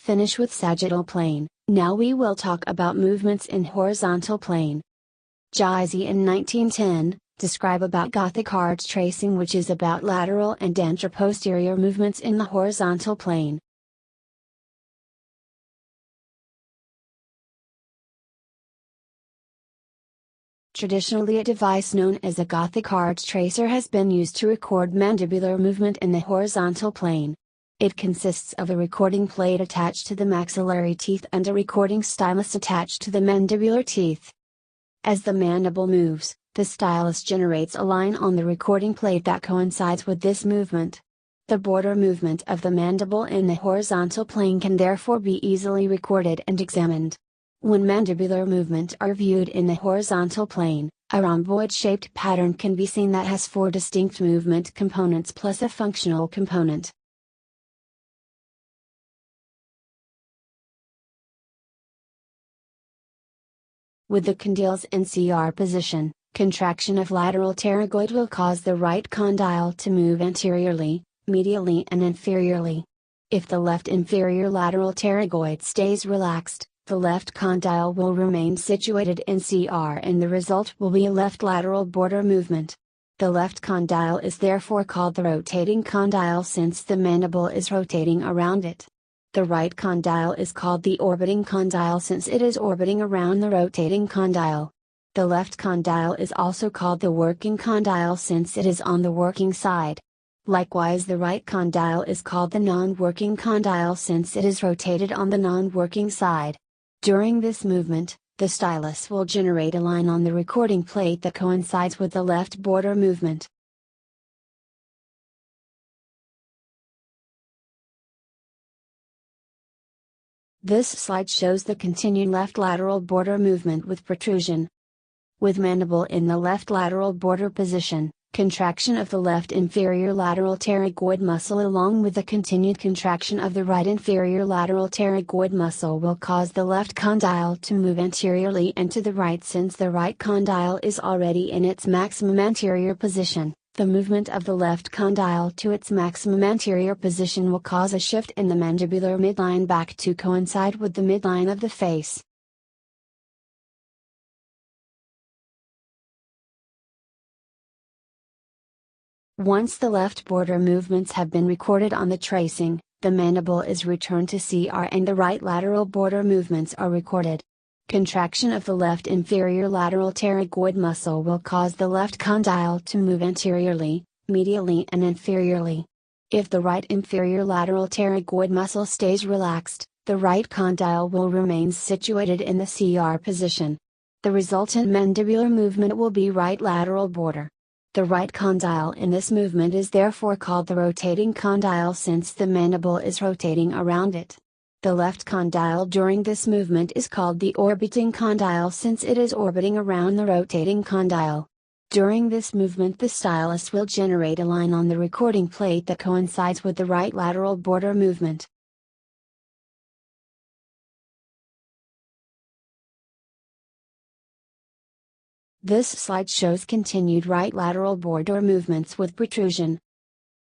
Finish with sagittal plane. Now we will talk about movements in horizontal plane. Gizzi in 1910, describe about Gothic arch tracing, which is about lateral and anteroposterior movements in the horizontal plane. Traditionally, a device known as a Gothic arch tracer has been used to record mandibular movement in the horizontal plane. It consists of a recording plate attached to the maxillary teeth and a recording stylus attached to the mandibular teeth. As the mandible moves, the stylus generates a line on the recording plate that coincides with this movement. The border movement of the mandible in the horizontal plane can therefore be easily recorded and examined. When mandibular movement are viewed in the horizontal plane, a rhomboid-shaped pattern can be seen that has 4 distinct movement components plus a functional component. With the condyles in CR position, contraction of lateral pterygoid will cause the right condyle to move anteriorly, medially and inferiorly. If the left inferior lateral pterygoid stays relaxed, the left condyle will remain situated in CR and the result will be a left lateral border movement. The left condyle is therefore called the rotating condyle since the mandible is rotating around it. The right condyle is called the orbiting condyle since it is orbiting around the rotating condyle. The left condyle is also called the working condyle since it is on the working side. Likewise, the right condyle is called the non-working condyle since it is rotated on the non-working side. During this movement, the stylus will generate a line on the recording plate that coincides with the left border movement. This slide shows the continued left lateral border movement with protrusion. With mandible in the left lateral border position, contraction of the left inferior lateral pterygoid muscle along with the continued contraction of the right inferior lateral pterygoid muscle will cause the left condyle to move anteriorly and to the right since the right condyle is already in its maximum anterior position. The movement of the left condyle to its maximum anterior position will cause a shift in the mandibular midline back to coincide with the midline of the face. Once the left border movements have been recorded on the tracing, the mandible is returned to CR and the right lateral border movements are recorded. Contraction of the left inferior lateral pterygoid muscle will cause the left condyle to move anteriorly, medially and inferiorly. If the right inferior lateral pterygoid muscle stays relaxed, the right condyle will remain situated in the CR position. The resultant mandibular movement will be right lateral border. The right condyle in this movement is therefore called the rotating condyle since the mandible is rotating around it. The left condyle during this movement is called the orbiting condyle since it is orbiting around the rotating condyle. During this movement, the stylus will generate a line on the recording plate that coincides with the right lateral border movement. This slide shows continued right lateral border movements with protrusion.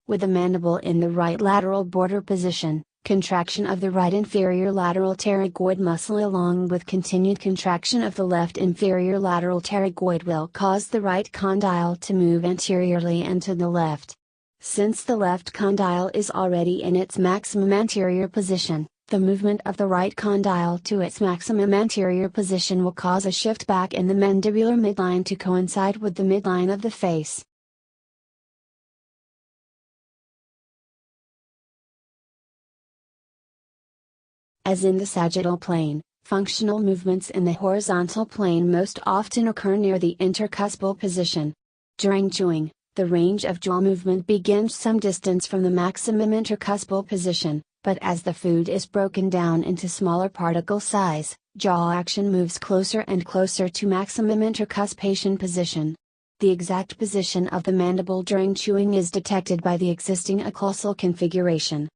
With the mandible in the right lateral border position, contraction of the right inferior lateral pterygoid muscle along with continued contraction of the left inferior lateral pterygoid will cause the right condyle to move anteriorly and to the left. Since the left condyle is already in its maximum anterior position, the movement of the right condyle to its maximum anterior position will cause a shift back in the mandibular midline to coincide with the midline of the face. As in the sagittal plane, functional movements in the horizontal plane most often occur near the intercuspal position. During chewing, the range of jaw movement begins some distance from the maximum intercuspal position, but as the food is broken down into smaller particle size, jaw action moves closer and closer to maximum intercuspation position. The exact position of the mandible during chewing is detected by the existing occlusal configuration.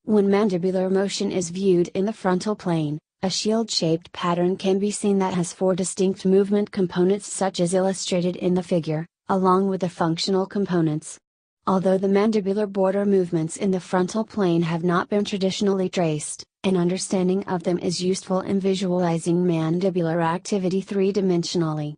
When mandibular motion is viewed in the frontal plane, a shield-shaped pattern can be seen that has 4 distinct movement components such as illustrated in the figure. along with the functional components. Although the mandibular border movements in the frontal plane have not been traditionally traced, an understanding of them is useful in visualizing mandibular activity three-dimensionally.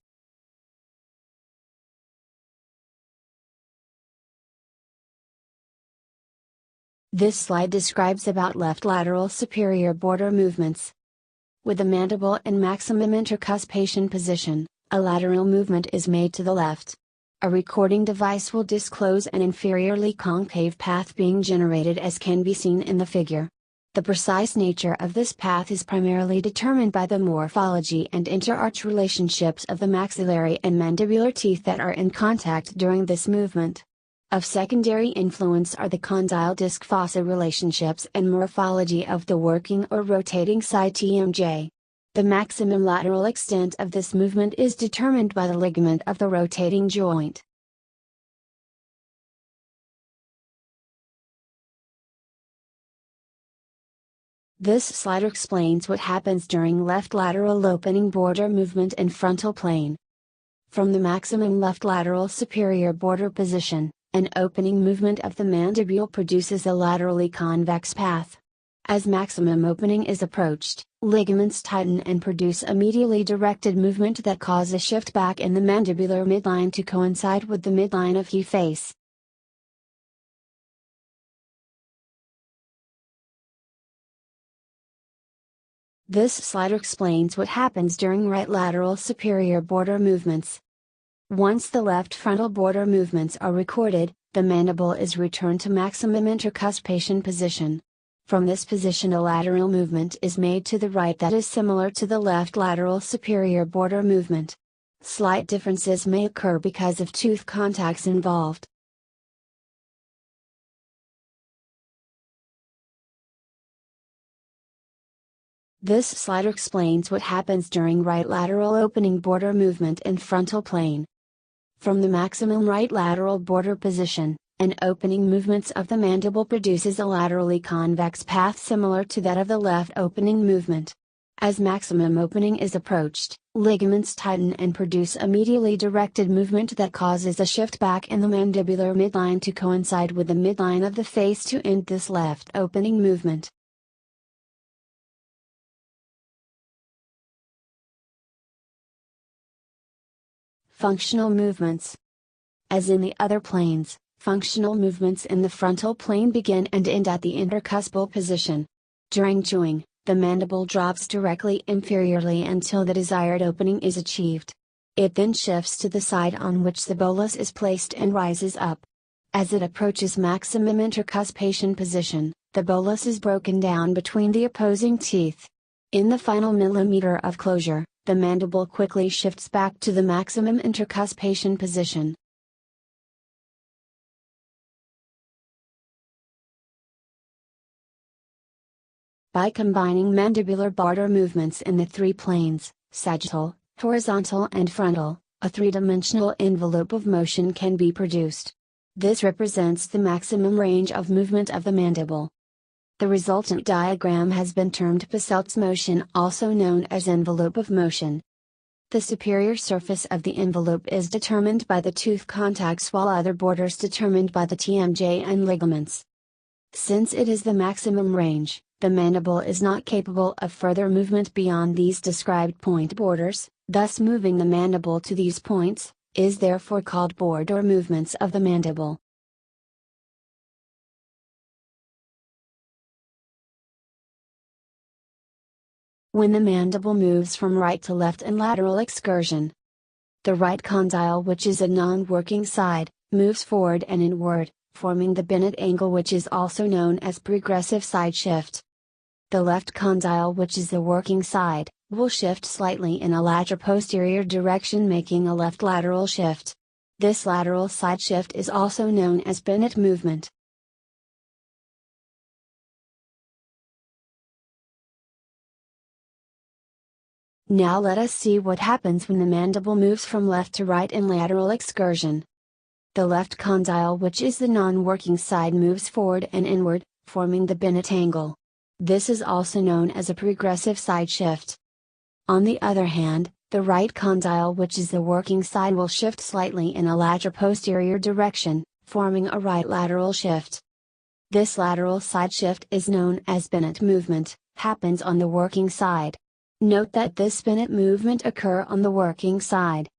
This slide describes about left lateral superior border movements. With the mandible in maximum intercuspation position, a lateral movement is made to the left. A recording device will disclose an inferiorly concave path being generated, as can be seen in the figure. The precise nature of this path is primarily determined by the morphology and interarch relationships of the maxillary and mandibular teeth that are in contact during this movement. Of secondary influence are the condyle disc fossa relationships and morphology of the working or rotating side TMJ. The maximum lateral extent of this movement is determined by the ligament of the rotating joint. This slide explains what happens during left lateral opening border movement in frontal plane. From the maximum left lateral superior border position, an opening movement of the mandibule produces a laterally convex path. As maximum opening is approached, ligaments tighten and produce a medially directed movement that causes a shift back in the mandibular midline to coincide with the midline of the face. This slide explains what happens during right lateral superior border movements. Once the left frontal border movements are recorded, the mandible is returned to maximum intercuspation position. From this position, a lateral movement is made to the right that is similar to the left lateral superior border movement. Slight differences may occur because of tooth contacts involved. This slide explains what happens during right lateral opening border movement in frontal plane. From the maximum right lateral border position, an opening movements of the mandible produces a laterally convex path similar to that of the left opening movement. As maximum opening is approached, ligaments tighten and produce a medially directed movement that causes a shift back in the mandibular midline to coincide with the midline of the face to end this left opening movement. Functional movements. As in the other planes, functional movements in the frontal plane begin and end at the intercuspal position. During chewing, the mandible drops directly inferiorly until the desired opening is achieved. It then shifts to the side on which the bolus is placed and rises up. As it approaches maximum intercuspation position, the bolus is broken down between the opposing teeth. In the final millimeter of closure, the mandible quickly shifts back to the maximum intercuspation position. By combining mandibular border movements in the three planes, sagittal, horizontal and frontal, a three-dimensional envelope of motion can be produced. This represents the maximum range of movement of the mandible. The resultant diagram has been termed Posselt's motion, also known as envelope of motion. The superior surface of the envelope is determined by the tooth contacts, while other borders determined by the TMJ and ligaments. Since it is the maximum range, the mandible is not capable of further movement beyond these described point borders, thus moving the mandible to these points is therefore called border movements of the mandible. When the mandible moves from right to left in lateral excursion, the right condyle, which is a non-working side, moves forward and inward, forming the Bennett angle, which is also known as progressive side shift. The left condyle, which is the working side, will shift slightly in a lateral-posterior direction, making a left lateral shift. This lateral side shift is also known as Bennett movement. Now let us see what happens when the mandible moves from left to right in lateral excursion. The left condyle, which is the non-working side, moves forward and inward, forming the Bennett angle. This is also known as a progressive side shift. On the other hand, The right condyle, which is the working side, will shift slightly in a lateral-posterior direction, forming a right lateral shift. This lateral side shift is known as Bennett movement, happens on the working side. Note that this Bennett movement occur on the working side.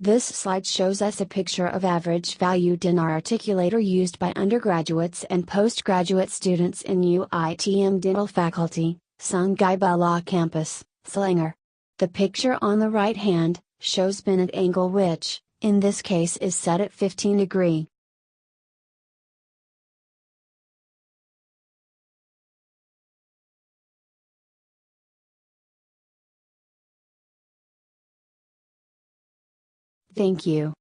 This slide shows us a picture of average value dinar articulator used by undergraduates and postgraduate students in UITM dental faculty, Sungai Buloh campus, Selangor. The picture on the right hand shows Bennett angle, which, in this case, is set at 15 degrees. Thank you.